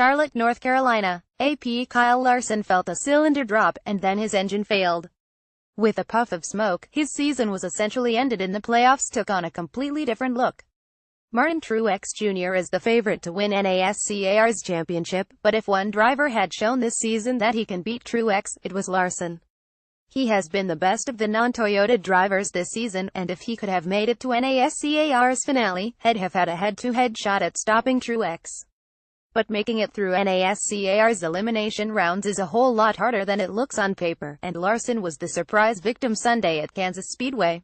Charlotte, North Carolina. AP Kyle Larson felt a cylinder drop, and then his engine failed. With a puff of smoke, his season was essentially ended and the playoffs took on a completely different look. Martin Truex Jr. is the favorite to win NASCAR's championship, but if one driver had shown this season that he can beat Truex, it was Larson. He has been the best of the non-Toyota drivers this season, and if he could have made it to NASCAR's finale, he'd have had a head-to-head shot at stopping Truex. But making it through NASCAR's elimination rounds is a whole lot harder than it looks on paper, and Larson was the surprise victim Sunday at Kansas Speedway.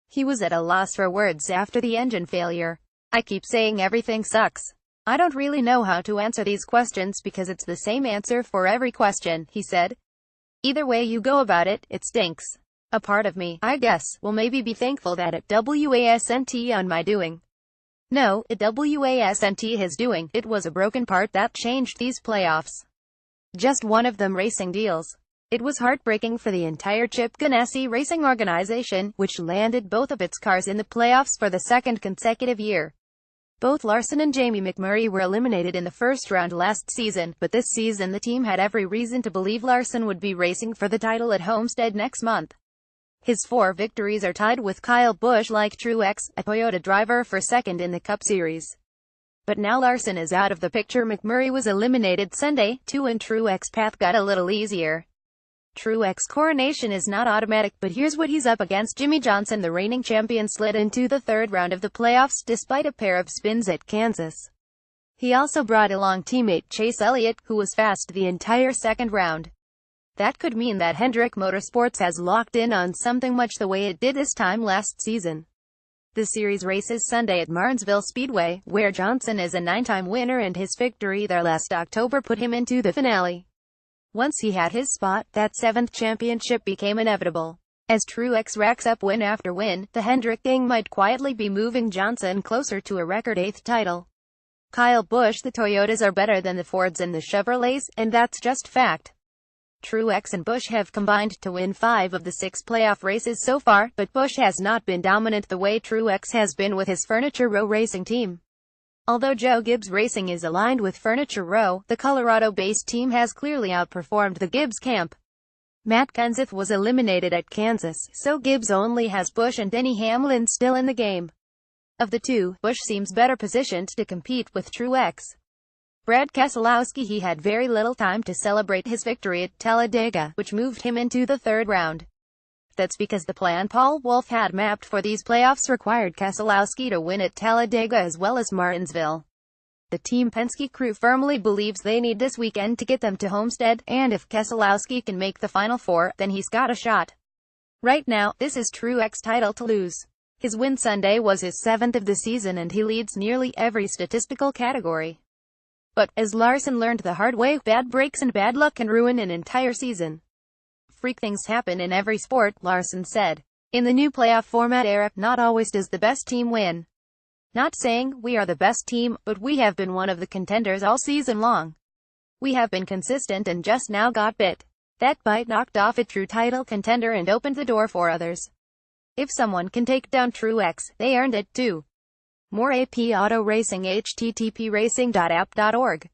He was at a loss for words after the engine failure. "I keep saying everything sucks. I don't really know how to answer these questions because it's the same answer for every question," he said. "Either way you go about it, it stinks. A part of me, I guess, will maybe be thankful that it wasn't on my doing. No, it wasn't his doing. It was a broken part that changed these playoffs. Just one of them racing deals. It was heartbreaking for the entire Chip Ganassi racing organization, which landed both of its cars in the playoffs for the second consecutive year. Both Larson and Jamie McMurray were eliminated in the first round last season, but this season the team had every reason to believe Larson would be racing for the title at Homestead next month. His 4 victories are tied with Kyle Busch like Truex, a Toyota driver, for second in the Cup Series. But now Larson is out of the picture. McMurray was eliminated Sunday, too, and Truex's path got a little easier. Truex's coronation is not automatic, but here's what he's up against. Jimmy Johnson, the reigning champion, slid into the third round of the playoffs despite a pair of spins at Kansas. He also brought along teammate Chase Elliott, who was fast the entire second round. That could mean that Hendrick Motorsports has locked in on something much the way it did this time last season. The series races Sunday at Martinsville Speedway, where Johnson is a 9-time winner, and his victory there last October put him into the finale. Once he had his spot, that 7th championship became inevitable. As Truex racks up win after win, the Hendrick gang might quietly be moving Johnson closer to a record 8th title. Kyle Busch: the Toyotas are better than the Fords and the Chevrolets, and that's just fact. Truex and Busch have combined to win 5 of the 6 playoff races so far, but Busch has not been dominant the way Truex has been with his Furniture Row racing team. Although Joe Gibbs Racing is aligned with Furniture Row, the Colorado-based team has clearly outperformed the Gibbs camp. Matt Kenseth was eliminated at Kansas, so Gibbs only has Busch and Denny Hamlin still in the game. Of the two, Busch seems better positioned to compete with Truex. Brad Keselowski: he had very little time to celebrate his victory at Talladega, which moved him into the third round. That's because the plan Paul Wolfe had mapped for these playoffs required Keselowski to win at Talladega as well as Martinsville. The Team Penske crew firmly believes they need this weekend to get them to Homestead, and if Keselowski can make the Final Four, then he's got a shot. Right now, this is Truex's title to lose. His win Sunday was his 7th of the season and he leads nearly every statistical category. But, as Larson learned the hard way, bad breaks and bad luck can ruin an entire season. "Freak things happen in every sport," Larson said. "In the new playoff format era, not always does the best team win. Not saying we are the best team, but we have been one of the contenders all season long. We have been consistent and just now got bit. That bite knocked off a true title contender and opened the door for others. If someone can take down Truex, they earned it too." More AP Auto Racing: http://racing.app.org